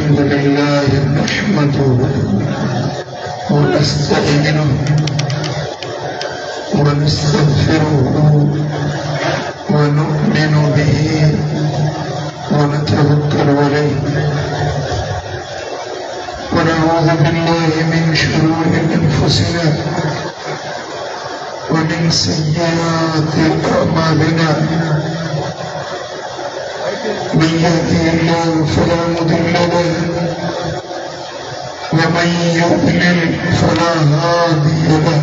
الحمد لله نحمده ونستعينه ونستغفره ونؤمن به ونتوكل عليه ونعوذ بالله من شرور أنفسنا ومن سيئات أعمالنا من يهده الله فلا مضل له ومن يضلل فلا هادي له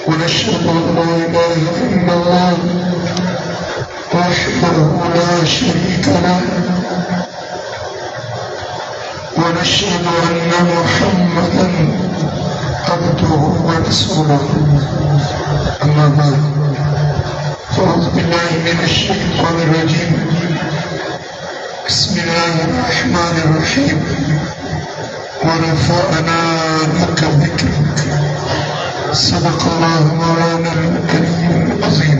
ونشهد أن لا إله إلا الله وحده لا شريك له ونشهد أن محمدا عبده ورسوله أما بعد أعوذ بالله من الشيطان الرجيم بسم الله الرحمن الرحيم ورفعنا لك ذكرك صدق الله مولانا الكريم العظيم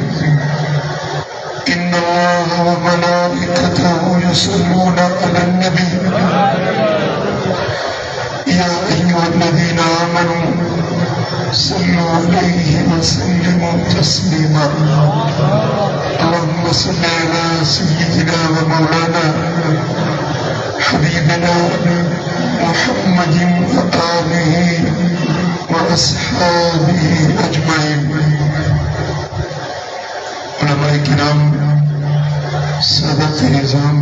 إن الله وملائكته يصلون على النبي يا أيها الذين آمنوا صلوا عليه وسلموا تسليما اللهم صل على سيدنا ومولانا حبيبنا محمد وآله وأصحابه أجمعين علماء کرام سادات نظام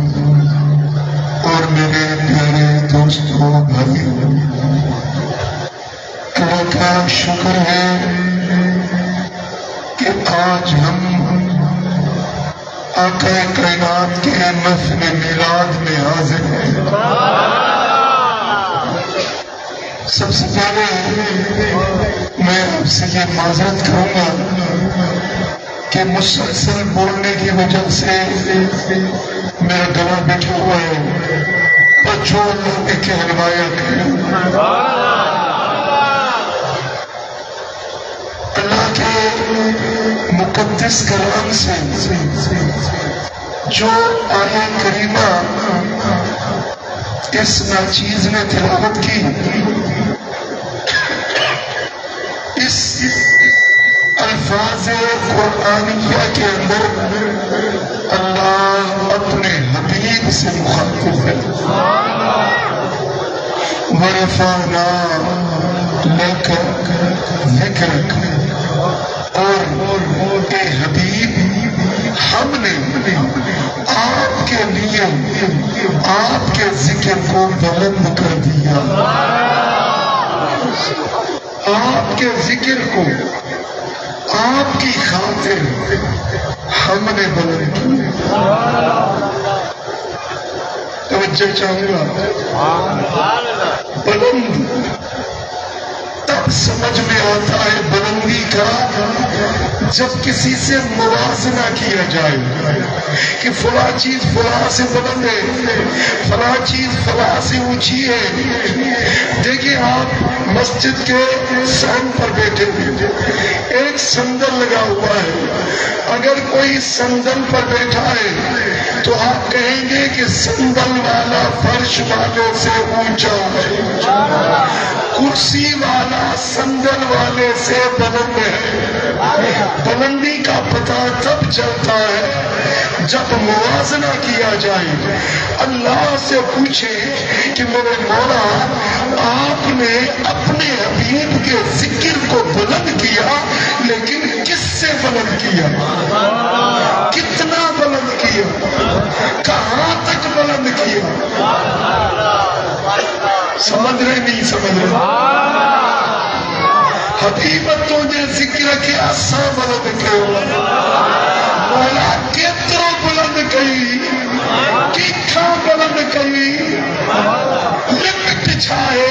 اور میرے پیارے دوستوں بھائیوں اللہ کا شکر ہے کہ آج ہم آقا کائنات کے محفل میلاد میں حاضر ہیں سب سے پہلے میں آپ سے یہ معذرت کروں گا کہ مسلسل بولنے کی وجہ سے میرا گلا بیٹھا ہوا ہے اور جو اللہ نے کہلوایا کریں اللہ کے مقدس کلام سے جو آیہ کریمہ اس ناچیز نے تلاوت کی اس الفاظ قرآنیہ کے اندر اللہ اپنے حبیب سے مخاطب ہے وَرَفَعْنَا لَكَ ذِكْرَكَ اور اے حبیب ہم نے آپ کے لیے آپ کے ذکر کو بلند کر دیا آپ کے ذکر کو آپ کی خاطر ہم نے بلند کیا توجہ چاہوں گا بلند تب سمجھ میں آتا ہے بلندی کا جب کسی سے موازنہ کیا جائے کہ فلاں چیز فلاں سے بلند ہے فلاں چیز فلاں سے اونچی ہے دیکھیں آپ مسجد کے سہن پر بیٹھے ہوئے ایک صندل لگا ہوا ہے اگر کوئی صندل پر بیٹھا ہے تو آپ کہیں گے کہ صندل والا فرش والوں سے اونچا ہے کرسی والا صندل والے سے بلند ہے بلندی کا پتہ تب چلتا ہے جب موازنہ کیا جائے اللہ سے پوچھے کہ میرے مولا آپ نے اپنے حبیب کے ذکر کو بلند کیا لیکن کس سے بلند کیا کتنا بلند کیا کہاں تک بلند کیا سمجھ رہے نہیں سمجھ رہے حبیبت تجھے ذکر کیا سا بلند کیا مولا کتنا بلند کئی کتنا بلند کئی لمٹ چھائے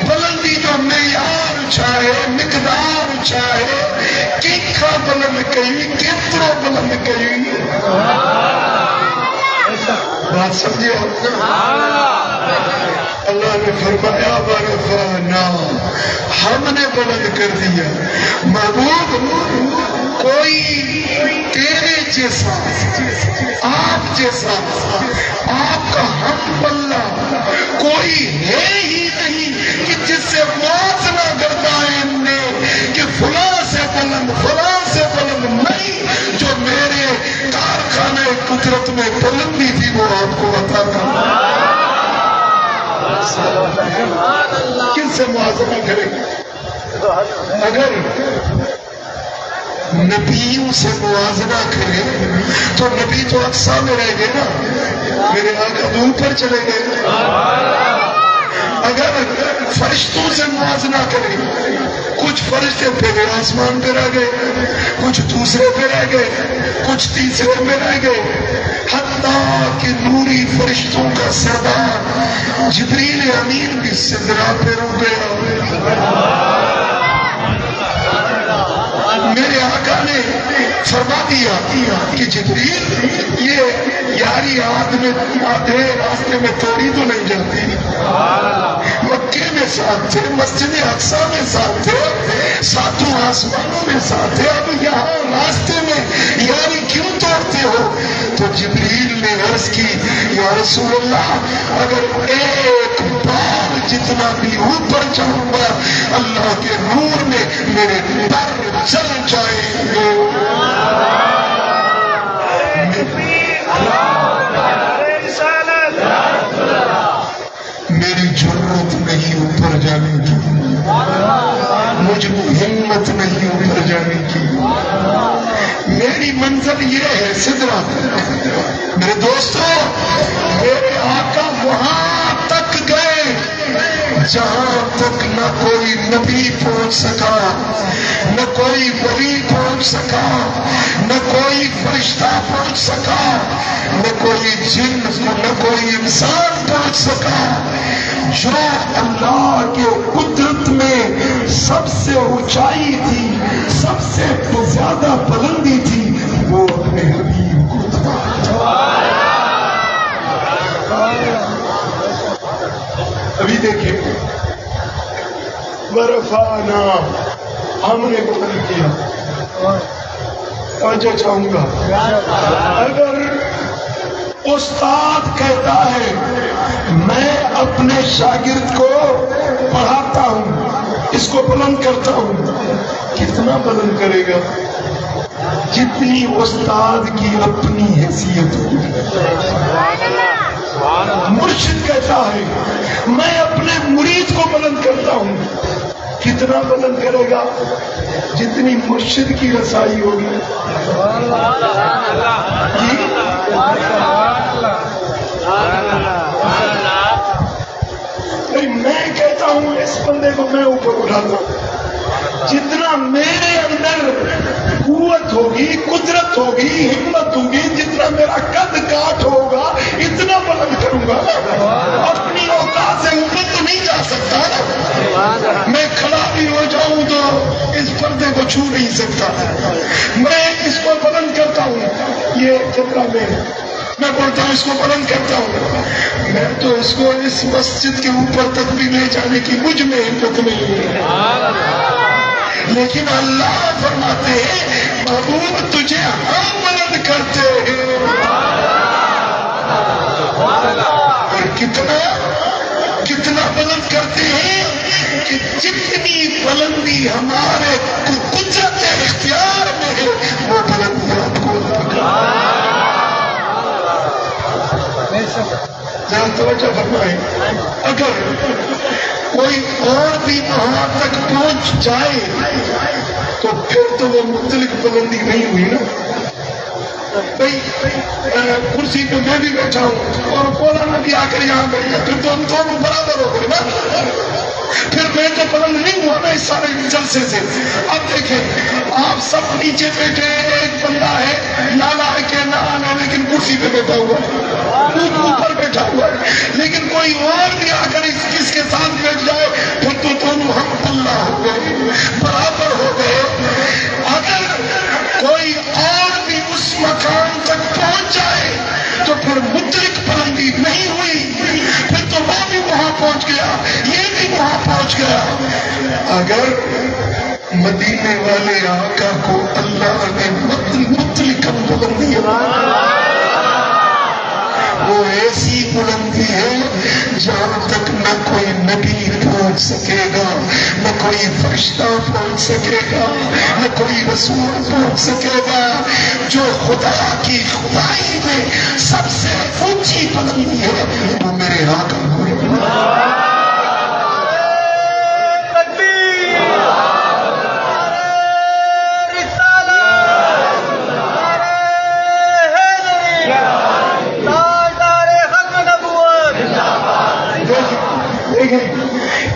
بلندی جو معیار چھائے مقدار چھائے کتنا بلند کئی کتنا بلند کئی بات سمجھے اللہ نے فرمایا ورفعنا ہم نے بلند کر دیا محبوب کوئی تیرے جیسا، آپ جیسا، آپ کا ہم پلہ کوئی ہے ہی نہیں کہ جس سے موازنہ کرتا ہے ہم نے کہ فلاں سے بلند، فلاں سے بلند نہیں، جو میرے کارخانے قدرت میں بلندی تھی وہ آپ کو عطا کرنا۔ کن سے موازنہ کریں گے؟ اگر نبیوں سے موازنہ کرے تو نبی تو اقصا میں رہ گئے نا، میرے آقا دور پر چلے گئے۔ اگر فرشتوں سے موازنہ کرے، کچھ فرشتے پہلے آسمان پہ رہ گئے، کچھ دوسرے پہ رہ گئے، کچھ تیسرے پہ رہ گئے، حتیٰ کہ نوری فرشتوں کا سردار جبریل امین بھی سدرا پہ رو گیا۔ میرے آقا نے فرما دیا کہ جبریل یہ یاری آدھے راستے میں توڑی تو نہیں جاتی، مکے میں ساتھ تھے، مسجد اقصی میں ساتھ تھے، ساتوں آسمانوں میں ساتھ تھے، اب یہاں راستے میں یاری کیوں توڑتے ہو؟ تو جبریل نے عرض کی یا رسول اللہ اگر ایک بار جتنا بھی اوپر جاؤں گا اللہ کے نور میں میرے پر چل جائیں گے۔ میری جرت نہیں اوپر جانے کی، مجھ کو ہمت نہیں اوپر جانے کی، میری منزل یہ ہے سدرا۔ میرے دوستو میرے آقا وہاں تک گئے جہاں تک نہ کوئی نبی پہنچ سکا، نہ کوئی ولی پہنچ سکا، نہ کوئی فرشتہ پہنچ سکا، نہ کوئی جن، نہ کوئی انسان پہنچ سکا۔ جو اللہ کے قدرت میں سب سے اونچائی تھی، سب سے زیادہ بلندی تھی، وہ اپنے حبیب کو تھا۔ ابھی دیکھیں ورفعنا، ہم نے بلند کیا۔ آج چاہوں گا اگر استاد کہتا ہے میں اپنے شاگرد کو پڑھاتا ہوں، اس کو بلند کرتا ہوں، کتنا بلند کرے گا؟ جتنی استاد کی اپنی حیثیت ہوگی۔ مرشد کہتا ہے میں اپنے مرید کو بلند کرتا ہوں، کتنا بلند کرے گا؟ جتنی مرشد کی رسائی ہوگی۔ میں کہتا ہوں اس بندے کو میں اوپر اٹھاتا ہوں، جتنا میرے اندر قوت ہوگی، قدرت ہوگی، ہمت ہوگی، جتنا میرا قد کاٹ ہوگا اتنا بلند کروں گا۔ اپنی اوقات سے اوپر تو نہیں جا سکتا، میں کھڑا بھی ہو جاؤں تو اس پردے کو چھو نہیں سکتا، میں اس کو بلند کرتا ہوں۔ یہ جتنا میں بولتا ہوں اس کو بلند کرتا ہوں، میں تو اس کو اس مسجد کے اوپر تک بھی لے جانے کی مجھ میں ہمت نہیں ہے، لیکن اللہ فرماتے ہیں محبوب تجھے ہم بلند کرتے ہیں۔ اور کتنا بلند کرتے ہیں کہ جتنی بلندی ہمارے قدرت اختیار میں ہے وہ بلندی آپ کو توجہ فرمائیں۔ اگر کوئی اور بھی وہاں تک پہنچ جائے تو پھر تو وہ مختلف بلندی نہیں ہوئی نا۔ بھائی کرسی پہ میں بھی بیٹھا ہوں اور مولانا بھی آ کر یہاں بیٹھ گیا، پھر تو ہم دونوں برابر ہو گئے نا، پھر میں تو بلند نہیں ہوا نا اس سارے جلسے سے۔ اب دیکھیں آپ سب نیچے بیٹھے، ایک بندہ ہے لالا ہے کہ نہ لیکن کرسی پہ بیٹھا ہوا ہے، اوپر بیٹھا ہوا ہے، لیکن کوئی اور بھی آ کر اس کے ساتھ بیٹھ جائے پھر تو دونوں ہم پلہ ہو گئے، برابر ہو گئے۔ اگر کوئی اور بھی اس مقام تک پہنچ جائے تو پھر مدرک بلندی نہیں ہوئی، پھر تو وہ بھی وہاں پہنچ گیا، یہ بھی وہاں پہنچ گیا۔ اگر مدینے والے آقا کو اللہ نے مطلقاً بلندی وہ ایسی بلندی ہے جہاں تک نہ کوئی نبی پہنچ سکے گا، نہ کوئی فرشتہ پہنچ سکے گا، نہ کوئی رسول پہنچ سکے گا۔ جو خدا کی خدائی میں سب سے اونچی بلندی ہے وہ میرے آقا کو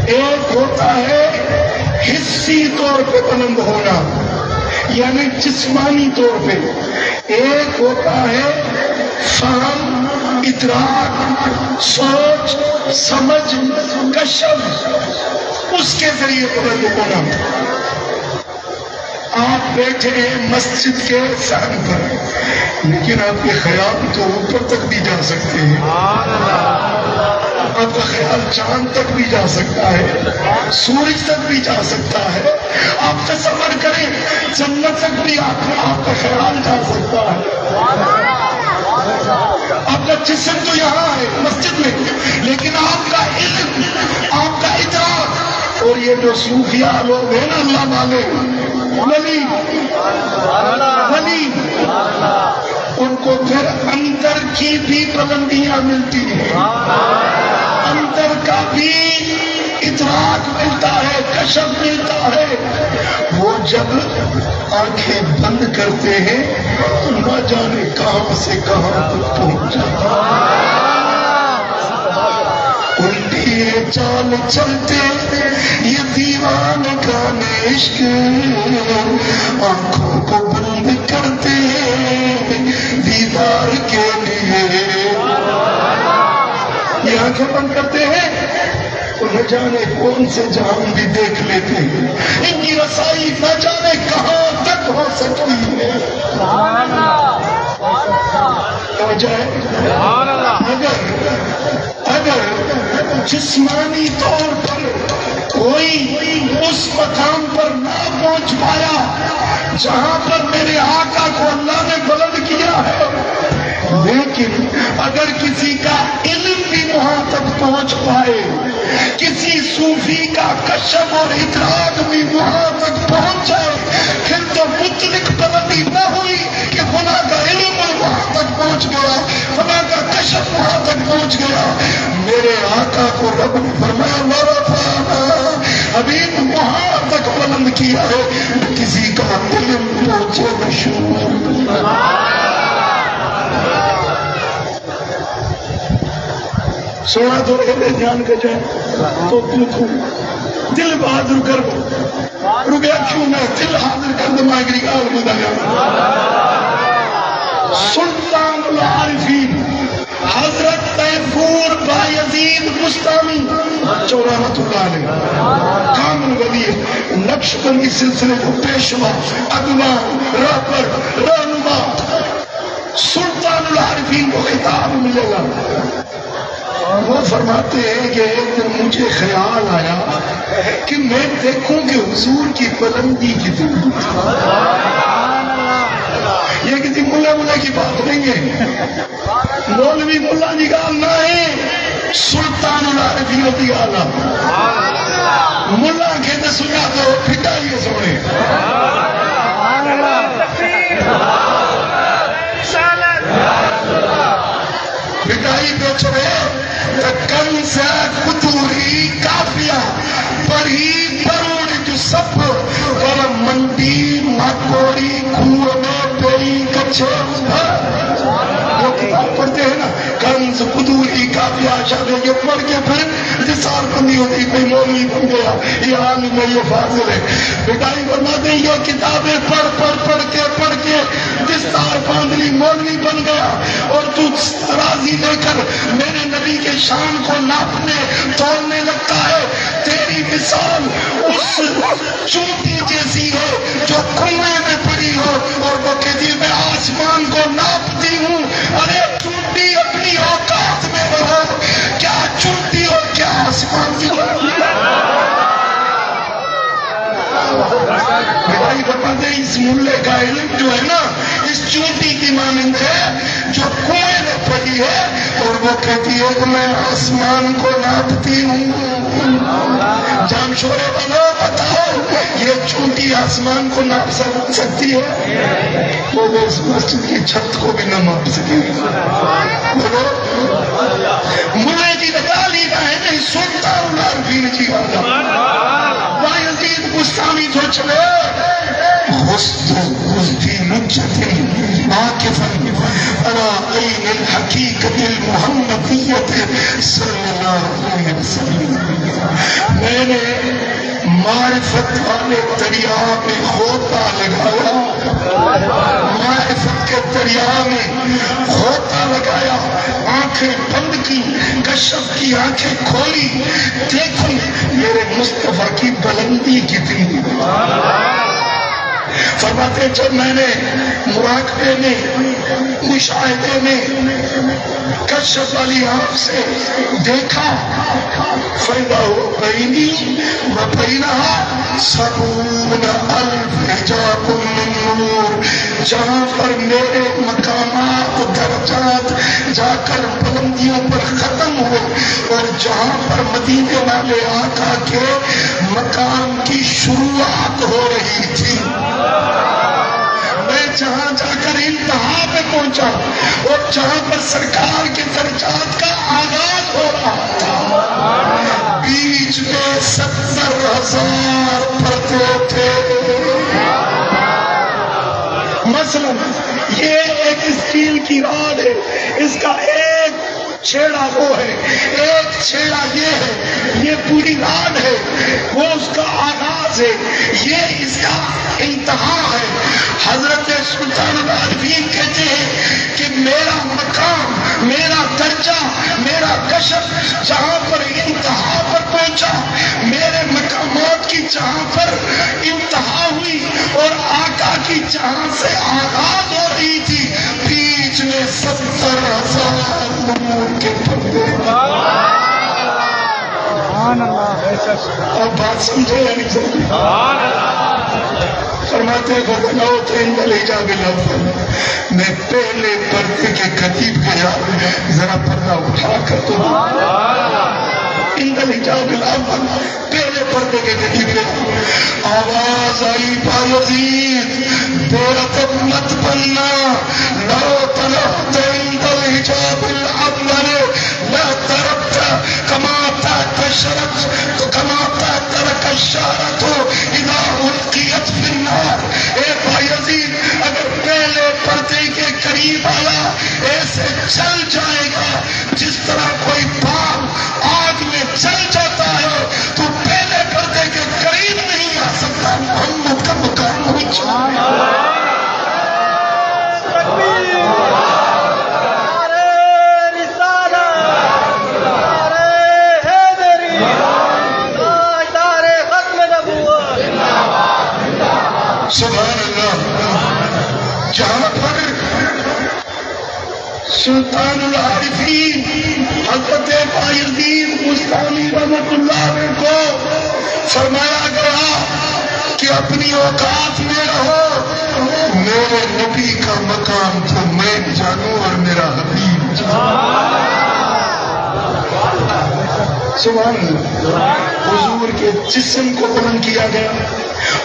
ایک ہوتا ہے حسی طور پہ بلند ہونا، یعنی جسمانی طور پہ، ایک ہوتا ہے فہم، ادراک، سوچ، سمجھ، کشف، اس کے ذریعے بلند ہونا۔ آپ بیٹھے ہیں مسجد کے صحن پر، لیکن آپ کے خیال تو اوپر تک بھی جا سکتے ہیں، آپ کا خیال چاند تک بھی جا سکتا ہے، سورج تک بھی جا سکتا ہے۔ آپ تصور کریں جنت تک بھی آپ کا خیال جا سکتا ہے۔ آپ کا جسم تو یہاں ہے مسجد میں، لیکن آپ کا علم، آپ کا ادراک، اور یہ جو صوفیاء لوگ ہیں نا، اللہ والے، ولی، ان کو پھر اندر کی بھی بلندیاں ملتی ہیں، اندر کا بھی ادراک ملتا ہے، کشف ملتا ہے۔ وہ جب آنکھیں بند کرتے ہیں تو نہ جانے کہاں سے کہاں تک پہنچ جاتا ہے۔ الٹی چال چلتے یہ دیوان کا عشق، آنکھوں کو بند کرتے دیدار کے لیے، یہ آنکھیں بند کرتے ہیں تو نہ جانے کون سے جہاں بھی دیکھ لیتے ہیں، ان کی رسائی نہ جانے کہاں تک ہو سکتی ہے۔ اگر جسمانی طور پر کوئی اس مقام پر نہ پہنچ پایا جہاں پر میرے آقا کو اللہ نے بلند کیا ہے، لیکن اگر کسی کا علم بھی وہاں تک پہنچ پائے، کسی صوفی کا کشف اور ادراک بھی وہاں تک پہنچ جائے، پھر تو مطلق بلندی نہ ہوئی کہ خدا کا علم وہاں تک پہنچ گیا، خدا کا کشف وہاں تک پہنچ گیا۔ میرے آقا کو رب نے فرمایا ورفعنا، حبیب وہاں تک بلند کیا ہے کسی کا علم پہنچے مشہور۔ سونا تو رہے جان کا جائے تو دل بہادر کر رکیا کیوں نہ دل حاضر کر دو ماگری کا بدا سلطان العارفین حضرت تیفور بایزید بستانی رحمۃ اللہ علیہ کامل ولی نقش بندی سلسلے کو پیشوا، اگوا، رہبر، رہنما، سلطان العارفین کو خطاب ملے گا۔ وہ فرماتے ہیں کہ ایک دن مجھے خیال آیا کہ میں دیکھوں کہ حضور کی بلندی کتنی، یہ کسی ملا کی بات نہیں ہے، مولوی ملا نکالنا ہے، سلطان العارفین نکالنا۔ ملا کہتے سنا تو پھٹائیے سونے، پھٹائی پہ چھوڑے کن سے کتوری کافیا پر ہی پروڑ جو سب پر منڈی مکوڑی کھوڑ میں پیری کچھے وہ کتاب پڑھتے ہیں نا، کنز قدوری کافیا شاید یہ پڑھ کے پھر دسار بندی ہوتی، کوئی مولوی بن گیا، یہ عالم ہے، یہ فاضل ہے۔ بٹائی فرماتے ہیں یہ کتابیں پڑھ کے دستار باندھلی مولوی بن گیا، اور تو ترازی لے کر میرے نبی کے شان کو ناپنے تولنے لگتا ہے۔ تیری مثال اس چونٹی جیسی ہے جو کنویں میں پڑی ہو اور وہ کہتی میں آسمان کو ناپتی ہوں۔ ارے چونٹی اپنی اوقات میں رہو، کیا چونٹی اور کیا آسمان کی اس ملے کا علم جو ہے نا اس چونٹی کی مانند ہے جو کنویں میں پڑی ہے اور وہ کہتی ہے کہ میں آسمان کو ناپتی ہوں. جام شورے والا بتاؤ یہ چونٹی آسمان کو ناپ سکتی ہے؟ وہ اس مسجد کی چھت کو بھی نہ ناپ سکے. بولو ملے جی لگا لی ہے نہیں سنتا العارفین جی یزید بستانی جو چلے غسطی مجھتی واقفا انا عین الحقیقت المحمدیت صلی اللہ علیہ وسلم. میں نے معرفت والے دریا میں غوطہ لگایا, معرفت کے دریا میں غوطہ لگایا, آنکھیں بند کی, کشف کی آنکھیں کھولی, دیکھی میرے مصطفیٰ کی بلندی کتنی. فرماتے جب میں نے مراقبے میں مشاہدے میں کشف والی آنکھ سے دیکھا فیدا ہو بینی و بینہا 70,000 حجاب من نور. جہاں پر میرے مقامات درجات جا کر بلندیوں پر ختم ہو اور جہاں پر مدینے والے آقا کے مقام کی شروعات ہو رہی تھی, میں جہاں جا کر انتہا پہ پہنچا اور جہاں پر سرکار کے درجات کا آغاز ہو رہا تھا بیچ میں 70,000 پردے تھے. مثلا یہ ایک اسٹیل کی راڈ ہے, اس کا ایک چھیڑا وہ ہے, ایک چھیڑا یہ ہے, یہ پوری راڈ ہے, وہ اس کا آغاز ہے, یہ اس کا انتہا ہے. حضرت سلطان العارفین کہتے ہیں کہ میرا مقام, میرا درجہ, میرا کشف جہاں پر انتہا پر پہنچا, میرے مقامات کی جہاں پر انتہا ہوئی اور آقا کی جہاں سے آغاز ہو رہی تھی, بیچ میں 70,000 نور کے پردے. اب بات سمجھے یا نہیں سمجھے؟ فرماتے میں پہلے پردے کے قریب گیا, ذرا پردہ اٹھا کر تو پہلے پردے کے قریب گیا, آواز آئی بایزید بے مت بننا, لو طلبت عند الحجاب الاول لا ترکت کما تشرت کما ترک الشارت اذا القیت فی النار. اے بایزید اگر پہلے پردے کے قریب آیا ایسے چل جائے گا جس طرح کوئی بال آگ میں چل جاتا ہے, تو پہلے پردے کے قریب نہیں آ سکتا. محمد کا مقام اونچا. سبحان اللہ. جہاں پر سلطان العارفین حضرت بایزید بستانی رحمۃ اللہ علیہ کو فرمایا گیا کہ اپنی اوقات میں رہو, میرے نبی کا مقام تو میں جانوں اور میرا حبیب جانوں. سبحان اللہ. حضور کے جسم کو بلند کیا گیا,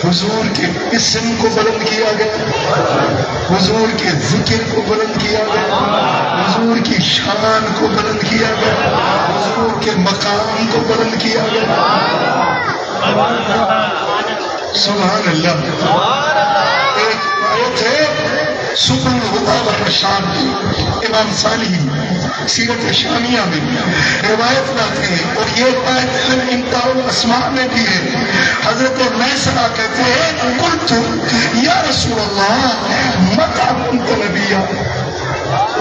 حضور کے اسم کو بلند کیا گیا, حضور کے ذکر کو بلند کیا گیا, حضور کی شان کو بلند کیا گیا, حضور کے مقام کو بلند کیا گیا. سبحان اللہ. ایک آیت ہے سبل الہدی والرشاد کی, امام صالحی سیرت شامیہ میں روایت لاتے ہیں, اور یہ آیت امتاع الاسماء میں بھی ہے. حضرت میسرہ کہتے ہیں قلت یا رسول اللہ متى كنت نبیا,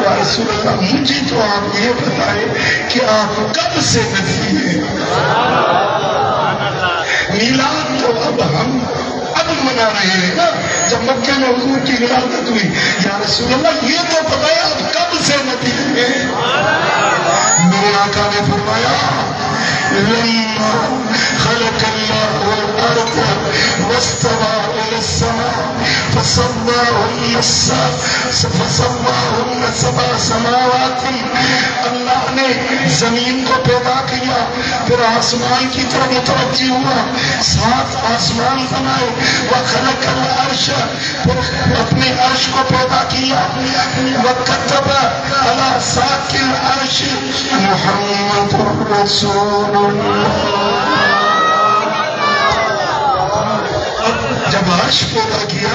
یا رسول اللہ مجھے تو آپ یہ بتائیں کہ آپ کب سے نبی ہیں. میلاد تو اب ہم منا رہے ہیں نا, جب مکہ میں حضور کی ولادت ہوئی. یا رسول اللہ یہ تو بتائیں آپ کب سے نبی ہیں. میرے آقا نے فرمایا لما خلق اللہ الارض واستوى الى السماء فسواہن سبع سماوات، اللہ نے زمین کو پیدا کیا، پھر آسمان کی طرف متوجہ ہوا، 7 آسمان بنائے، وخلق العرش، پھر اپنے عرش کو پیدا کیا، وکتب علی ساق العرش محمد رسول اللہ۔ جب عرش پیدا کیا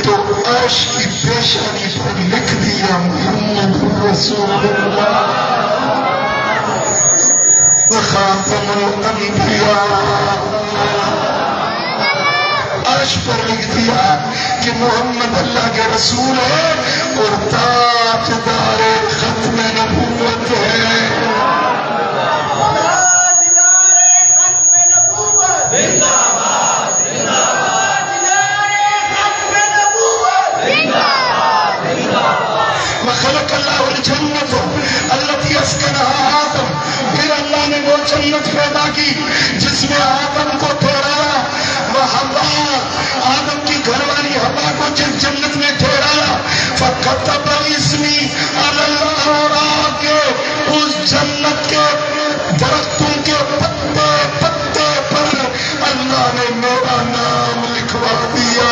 تو عرش کی پیشانی پر لکھ دیا محمد رسول اللہ وخاتم الانبیاء۔ عرش پر لکھ دیا کہ محمد اللہ کے رسول ہے اور تاجدار ختم نبوت ہے۔ وخلق اللہ الجنت التي اسکنها آدم، پھر اللہ نے وہ جنت پیدا کی جس میں آدم کو ٹھہرایا، وحوا، آدم کی گھر والی حوا کو جس جنت میں ٹھہرایا، فکتب اسمی علی الاوراق، اس جنت کے درختوں کے پتے پتے پر اللہ نے میرا نام لکھوا دیا۔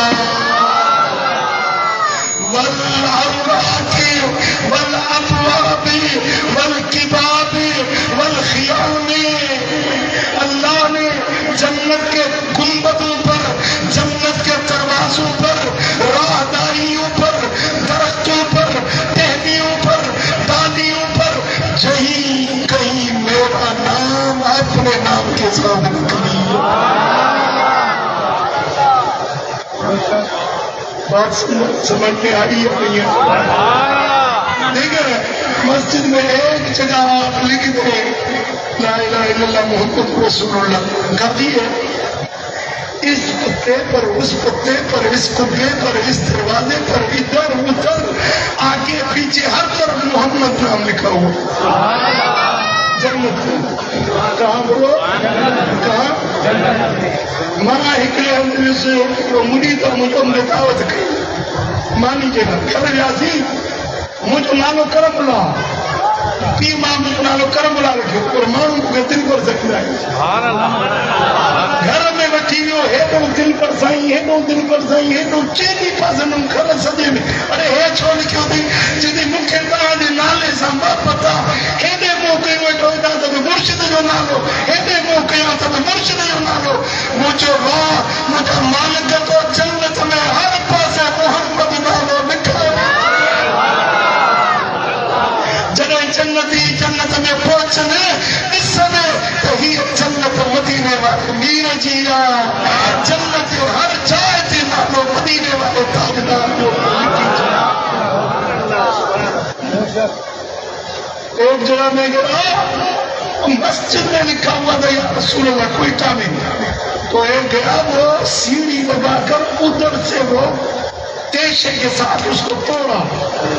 والأوراق والأبواب والكباب والخيام، اللہ نے جنت کے گنبدوں پر، جنت کے دروازوں پر، راہداریوں پر، درختوں پر، ٹہنیوں پر، ڈالیوں پر جہیں کہیں میرا نام اپنے نام کے ساتھ لکھی۔ بات سمجھ میں آئی ہے نہیں ہے؟ دیکھیں مسجد میں ایک جگہ آپ لکھ دیں لا الہ الا اللہ محمد رسول اللہ، کافی ہے۔ اس پتے پر، اس پتے پر، اس کبے پر، اس دروازے پر، ادھر ادھر آگے پیچھے ہر طرف محمد نام لکھا ہوا۔ جنت کہاں بولو؟ کہاں؟ مانا ہکلے اندر سے مرید مجھے دعوت کی مانی جگہ کر ریاضی مجھے نالو کرم لا پی ماں مجھے نالو کرم لا رکھے اور مانوں کو دل پر سکتا ہے۔ گھر میں بیٹھی ہو ہے تو دل پر سائیں، ہے تو دل پر سائیں، ہے تو چینی پاسنوں گھر سجے میں ارے ہے چھوڑ کیوں دی جدی مکھے طرح دے نالے سامبا پتا ہے دے موقع میں ٹوئیتا تو مرشد جو نالو ہے دے موقع تو مرشد جو نالو مجھے راہ مجھے مالک تو جنت میں ہر پاسے محمد نالو لکھا۔ جنہیں جنت میں پہنچنے اس سمے کہیں جنت مدینے والے میر جیا، جنت ہر جائے تھی نالو مدینے والے تاجدار کو لکھی جا۔ ایک جگہ میں گیا مسجد میں لکھا ہوا تھا یا رسول اللہ کوئٹہ میں، تو ایک گیا وہ سیڑھی لگا کر ادھر سے وہ تیشے کے ساتھ اس کو توڑا،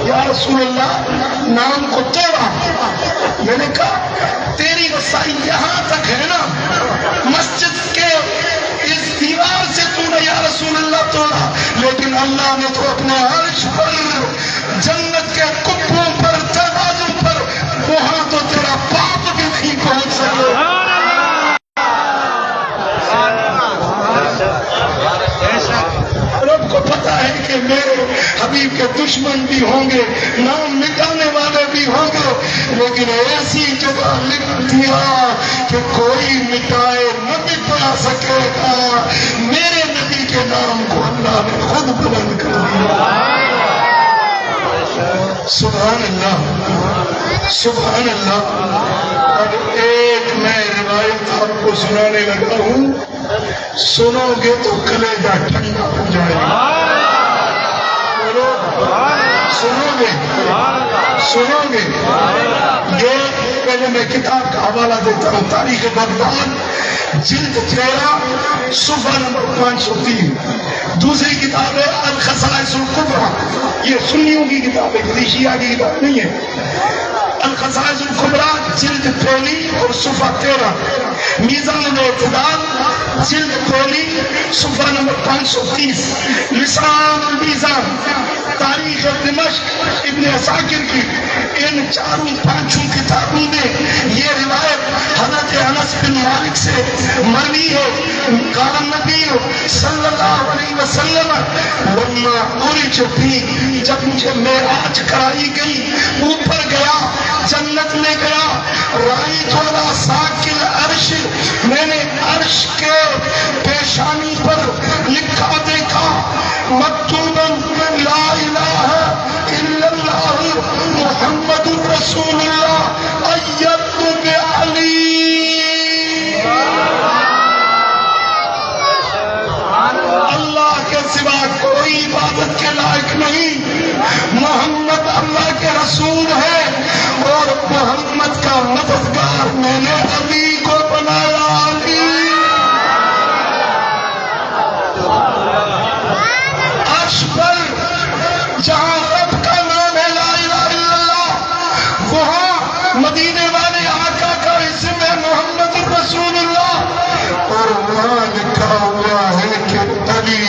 یا رسول اللہ نام کو توڑا۔ میں نے کہا تیری رسائی یہاں تک ہے نا، مسجد کے اس دیوار سے تو نے یا رسول اللہ توڑا، لیکن اللہ نے تو اپنے عرش پر، جنت کے کبوں پر، دروازوں پر، وہاں تو تیرا پاپ بھی نہیں پہنچ سکے۔ رب کو پتا ہے کہ میرے حبیب کے دشمن بھی ہوں گے، نام مٹانے والے بھی ہوں گے، لیکن ایسی جگہ لکھ دیا کہ کوئی مٹائے نہ مٹا سکے گا۔ میرے نبی کے نام کو اللہ نے خود بلند کر دیا۔ سبحان اللہ، سبحان اللہ۔ اب ایک میں روایت آپ کو سنانے لگا ہوں، سنو گے تو کلیجہ ٹھنڈا ہو جائے گا۔ سنو گے، سنو گے۔ یہ پہلے میں کتاب کا حوالہ دیتا ہوں، تاریخ بغداد جلد 13 صفحہ نمبر 503۔ دوسری کتاب ہے الخصائص الکبریٰ، یہ سنیوں کی کتاب ہے، کسی شیعہ کی کتاب نہیں ہے۔ الخصائص الکبریٰ جلد پھیلی اور صفحہ 13 میزان الاعتدال جلد پھیلی صفحہ نمبر 530 لسان المیزان تاریخ دمشق ابن عساکر کی ان چاروں پانچوں کتابوں میں یہ روایت حضرت انس بن مالک سے مروی ہے قال نبی صلی اللہ علیہ وسلم لما عرج بھی جب مجھے معراج کرائی گئی اوپر گیا جنت میں گیا رائت والا ساکل عرش میں نے عرش کے پیشانی پر لکھا دیکھا مکتوبا لا الہ الا اللہ محمد رسول اللہ ایدت بعلی اللہ کے سوا کوئی عبادت کے لائق نہیں محمد اللہ کے رسول ہے اور محمد کا مددگار میں نے علی کو بنایا علی عرش پر جہاں رب کا نام ہے لا الہ الا اللہ وہاں مدینے والے آقا کا اسم ہے محمد رسول اللہ اور وہاں لکھا ہوا ہے کہ علی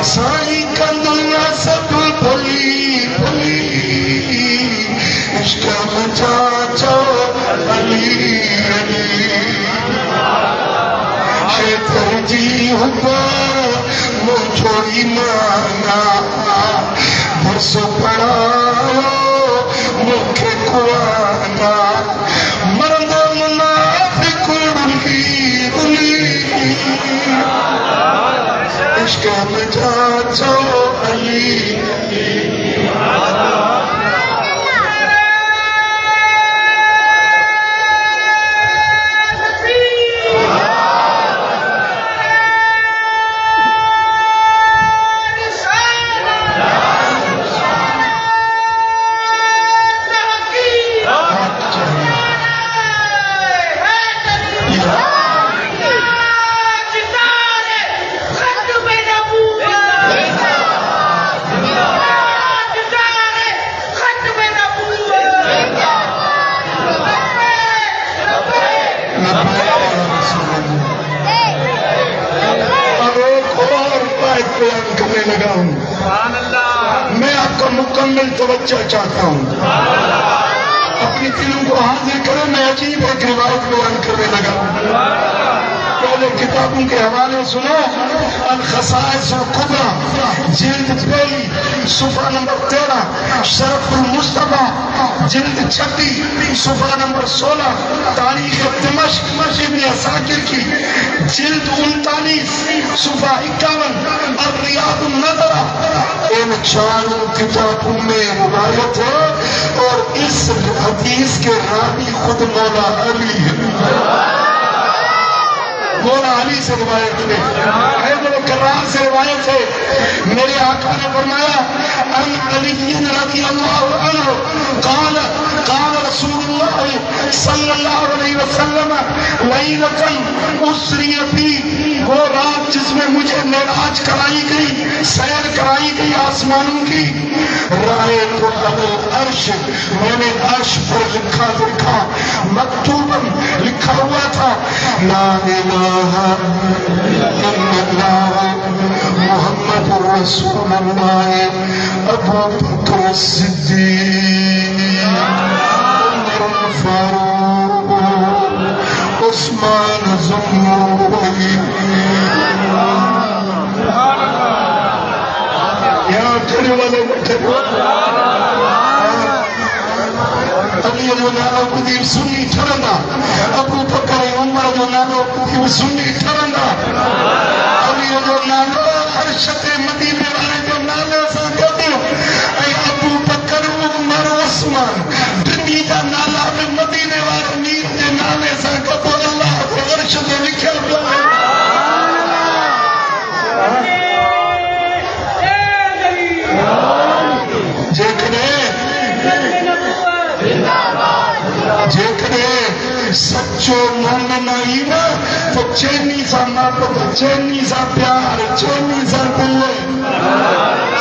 سائی کا دنیا سب بھلی بھلی عشق مچا چو علی علی ہے ترجیح ہوا مجھو ایمانا برس پڑا مکھ کوانا مرد منافق رلی رلی عشق مجا چو علی میں آپ کا مکمل توجہ چاہتا ہوں اپنی دلوں کو حاضر کرو میں عجیب ایک روایت بیان کرنے لگا پہلے کتابوں کے حوالے سنو الخصائص الکبریٰ جلد پہلی صفحہ نمبر 13 شرف المصطفیٰ جلد 36 صفحہ نمبر 16 تاریخ دمشق ابن عساکر کی جلد 39 صفحہ 51 الریاض النظرہ ان چاروں کتابوں میں روایت ہے اور اس حدیث کے راوی خود مولا علی ہے مولا علی سے روایت ہے حیدر کرار سے روایت ہے میرے آقا نے فرمایا ان علی رضی اللہ عنہ قال قال رسول اللہ صلی اللہ علیہ وسلم لیلۃ اسری بی وہ رات جس میں مجھے معراج کرائی گئی سیر کرائی گئی آسمانوں کی رائت العرش میں نے عرش پر لکھا دیکھا مکتوباً لکھا ہوا تھا لا الہ محمد رسول اللہ ابو بکر الصدیق عمر فاروق عثمان ذوالنورین یہاں کھڑے والے بیٹھے علی جو نالو قدیم سنی ٹھرندا ابو بکر عمر جو نالو قدیم سنی ٹھرندا علی جو نالو عرشت مدینے والے جو نالے سا گدو اے ابو بکر عمر عثمان دنی دا نالا میں مدینے والے میر دے نالے سا گدو اللہ کو عرش دے لکھا ہوا ہے سچو مومن آئی نا تو چینی سا محبت، چینی سا پیار، چینی سا دل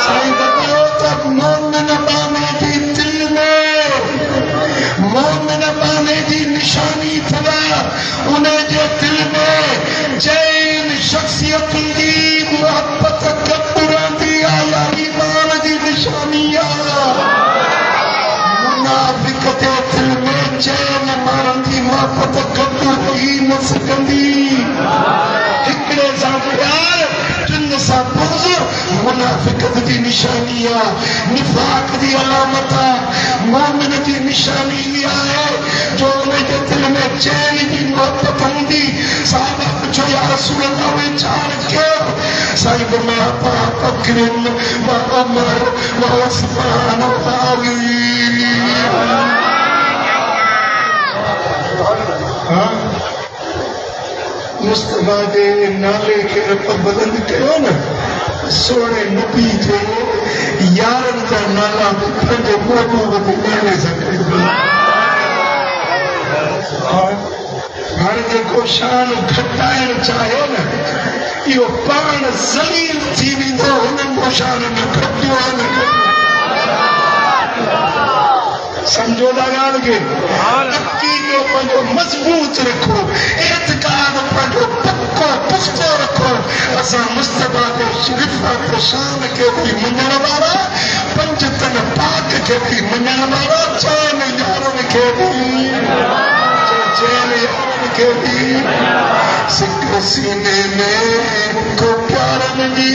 سائیں بتاؤ تب مومن بانے دی دل میں مومن بانے دی نشانی تھا انہیں جو دل میں چین شخصیت دی محبت کپڑوں دی آیا ایمان دی نشانیاں منافقت دل میں چین مارندی محبت کپڑوں کی مسکندی ہکڑے سا پیار جن سا بغض منافقت دی نشانیاں نفاق دی علامتہ مومن دی نشانی ہے جو انہیں کے دل میں چین دی محبت ہوں دی صحابہ پوچھو یا رسول اللہ میں چار کیوں صاحب میں ابا بکر و عمر و عثمان و علی مصطفیٰ دے نالے کے رب بلند کرو نا سونے نبی جو یارن کا نالا پھنجے محبوب نالے سکتے ہر جگہ شان گھٹائن چاہے نا یہ پان زلیل تھی بھی دو انہیں مشان میں گھٹیو آنے سمجھو لگا لگے عقیدے پنجو مضبوط رکھو اعتقاد پنجو پکو پختو رکھو اسا مصطفیٰ کے شرفت شان کے بھی منجن بارا پنجتن پاک کے بھی منجن بارا چین یارن کے بھی چین یارن کے بھی سکھ سینے میں کو پیارن جی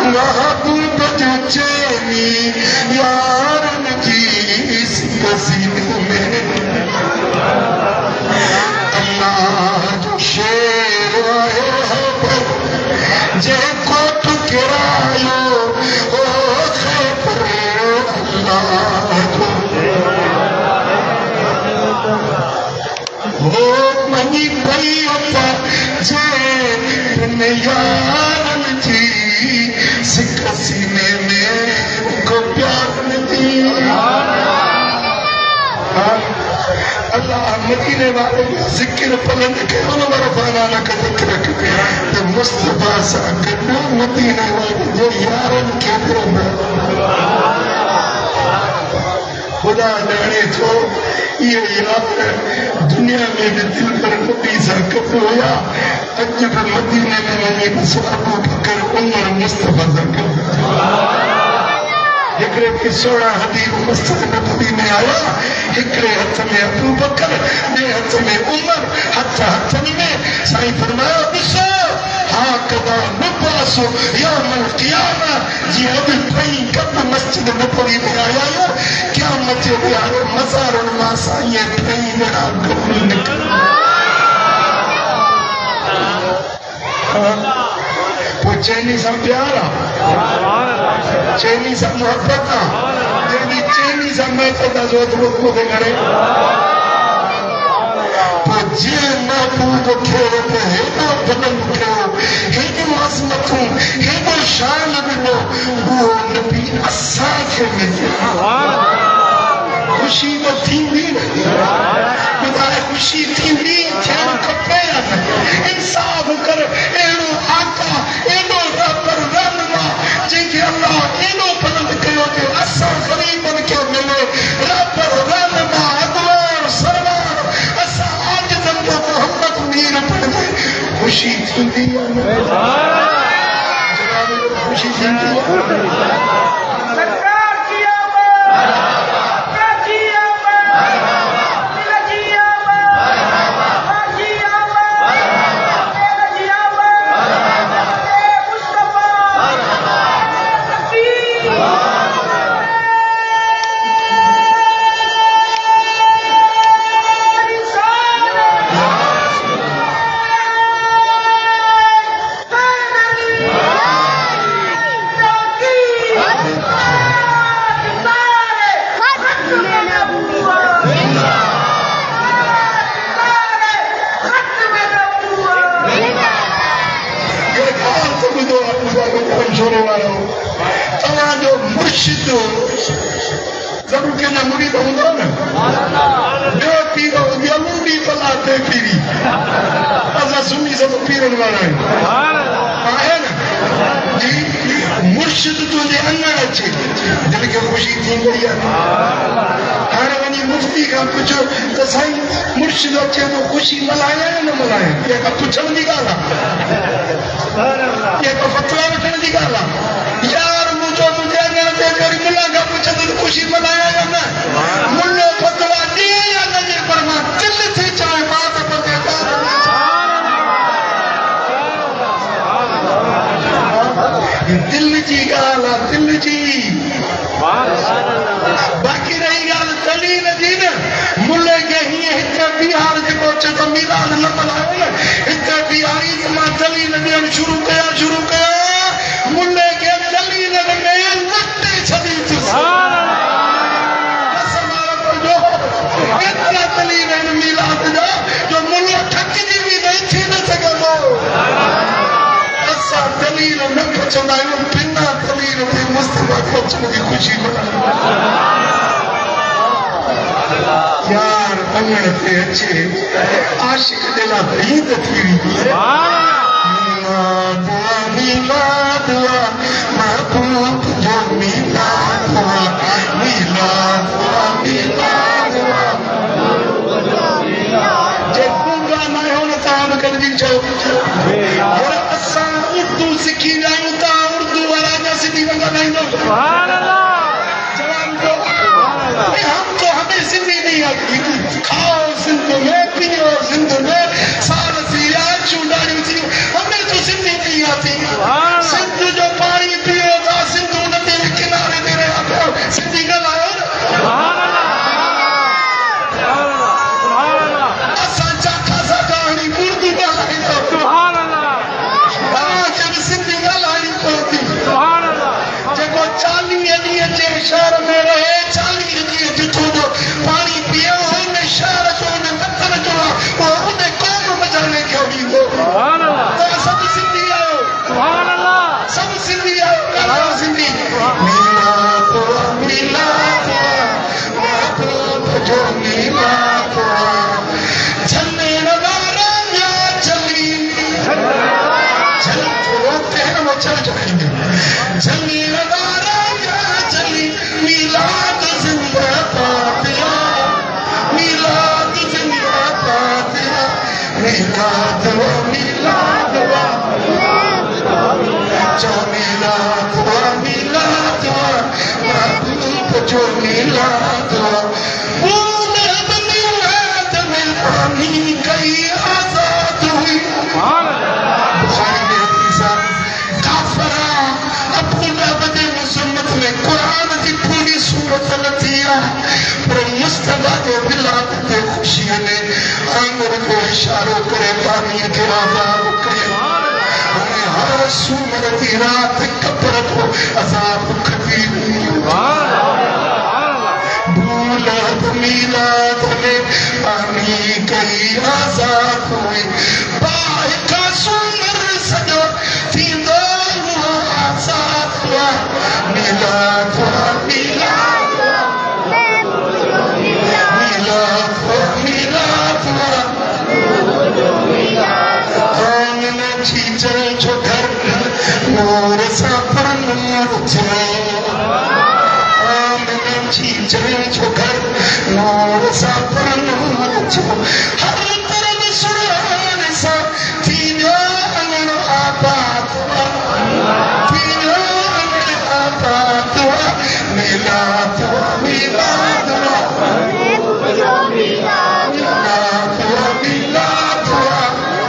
محبوب جو چینی یارن جی سکھ سینے میں اللہ جو شیر آئے ہے جے کو تو کرایو او خیبر اللہ وہ منی بھئی اپا جے بن یارن جی سکھ سینے میں کو پیار ندی اللہ مدینے والے ذکر پلند کے انور فانانا کا ذکر کرے تو مصطفیٰ سا کرنا مدینے والے جو یارن کے درم خدا جانے تو یہ یار دنیا میں بھی دل پر نبی سا کب ہویا اجب مدینے میں میں بس ابو بکر عمر مصطفیٰ سا کر ہکڑے کی سوڑا حدیب مسجد نبوی میں آیا ہکڑے ہتھ میں ابو بکر میں ہتھ میں عمر ہتھن میں سائیں فرمایا بسو ہاں کدا نباسو یوم القیامہ جی ابھی پہین کب مسجد نبوی میں آیا ہے قیامت بیارے مزار علماء سائیں پہین میرا قبول نکل وہ چینی سا پیارا چینی سا محبتا چینی سا محبتا زود کو دے گھرے تو جی محبوب کھیرے پہ ہیدو بلند کرو ہیدو عظمتوں ہیدو شان بلو وہ نبی اساں کے ملے خوشی تو تھی بھی خدای خوشی تھی بھی تھین کپے انصاف کر ایڑو آقا ایڑو ربر رنما جن کے اللہ ایڑو بلند کرو کہ اساں غریبن کے ملے ربر رنما ادوار سرور اساں آجزن کو محمد میر پڑھے خوشی تھی بھی جناب خوشی تھی بھی ضرور کہ نہ مڑی تو ہوتا نا جو پیرو دیا مڑی پلاتے پیری ازا سنی سب پیرن والا ہے نا جی مرشد تو دے انگڑ اچھے دل کے خوشی تھی گئی ہر ونی مفتی کا پوچھو تو سائیں مرشد اچھے تو خوشی ملایا ہے نہ ملایا یہ کا پوچھن دی گالا یہ کا فتوا وٹھن دی گالا یار مجھو تجھے انگڑ تے کری ملا کا پوچھن تو خوشی ملایا یا نہ ملو فتوا دی یا نہ فرما دل تھی چاہے بات پر دل جی گالا دل جی باقی رہی گال دلیل جی نا ملے کے ہی ہتے بیہار کے پہنچے تو میلاد نہ بلائے نا ہتے بیہاری زمان دلیل دیان شروع کیا ملے کے دلیل میں لٹے چھڑی تھی سمارا پر جو اتنا دلیل ہے میلاد جا جو ملو ٹھک جی بھی نہیں تھی نہ سکا دو دلیل نہ پچھنا ہے بنا دلیل میں مصطفیٰ پچھنے کی خوشی بنا یار انگڑ تے اچھے عاشق دلا بھید تھیری میلاد میلاد محبوب جو میلاد میلاد میلاد جب گنگا نہ ہونا تاہم کر دی چھو اور اساں اردو سکھی جائیں تا اردو والا جا سندھی ونگا نہیں دو جوان جو ہم تو ہمیں سندھی نہیں آتی کھاؤ سندھ میں پیو سندھ میں سال سیا چونڈاڑی تھی ہمیں تو سندھی نہیں آتی سندھ جو پانی پیو تا سندھ ان تیرے کنارے تیرے آتے سندھی کا لائے اساں چاکھا سا کہانی اردو کا لائے تو سندھی ڳالهائڻ پوندي جيڪو 40 ڏينهن جي شهر ۾ رهي 40 ڏينهن جتو جو پاڻي پيئو ان شهر جو ان وطن جو او ان قوم بچانے کي ويندو سبحان الله سب سندھی آيو سبحان الله سب سندھی آيو سندھی میلاد میلاد محبوب جو میلاد جھلنے وارا یا جھلی چل جائیں گے جلی وارا یا جلی میلاد زندہ پاتیا میلاد زندہ پاتیا میلاد و میلاد و جو میلاد و میلاد و محبوب جو میلاد و بولد میلاد میں پانی کئی آزاد ہوئی بخاری میں قرآن کی پوری صورت لتی ہے پر مصطفیٰ کو بلاد تے خوشی نے آنگر کو اشاروں کرے پانی کے آزاد کرے انہیں ہر سومرتی رات کپر کو عذاب کھتی بولد میلاد میں پانی کئی آزاد ہوئی باہ کا سومر سجو تھی دو آزاد ہوا میلاد میلاد میلاد میلاد آمنہ چیچر جو گھر نور سا پر نور جائے آمنہ چیچر جو گھر نور سا پر نور جائے ہر طرف سرحان سا تینو انگن آباد میلاد میلاد میلاد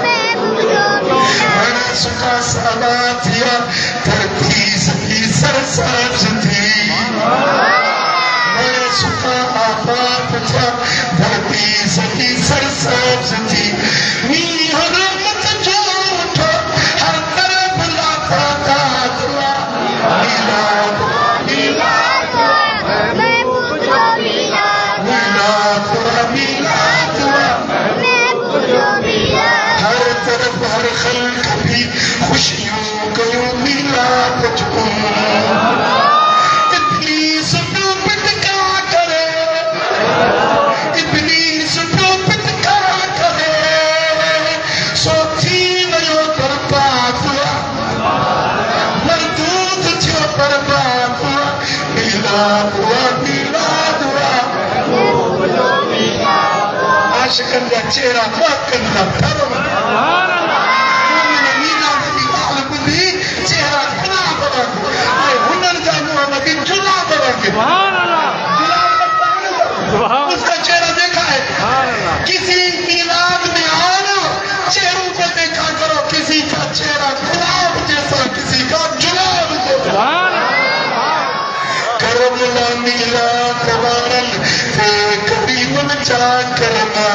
میں سکا سالات یا دھرتی سکی سرساز تھی میں سکا آباد تھا دھرتی سکی سرساز تھی میری حرمت جو اٹھو ہر طرف لاتا دادوا میلاد ہر طرف ہر خلق بھی خوشیوں کو میلاد جو ابلیس ڈوبت کا میلاد ہوا میلاد ہوا عاشقن کا چہرہ پاکن کا دھرم میلاد کی حال بدھی چہرہ کھنا بنا اے ہنر کا محمد جلا بنا اس کا چہرہ دیکھا ہے کسی میلاد میں آنا چہروں کو دیکھا کرو کسی کا چہرہ گلاب جیسا کسی کا جلاب جیسا کربلا میلاد وارن کبھی من چا کرنا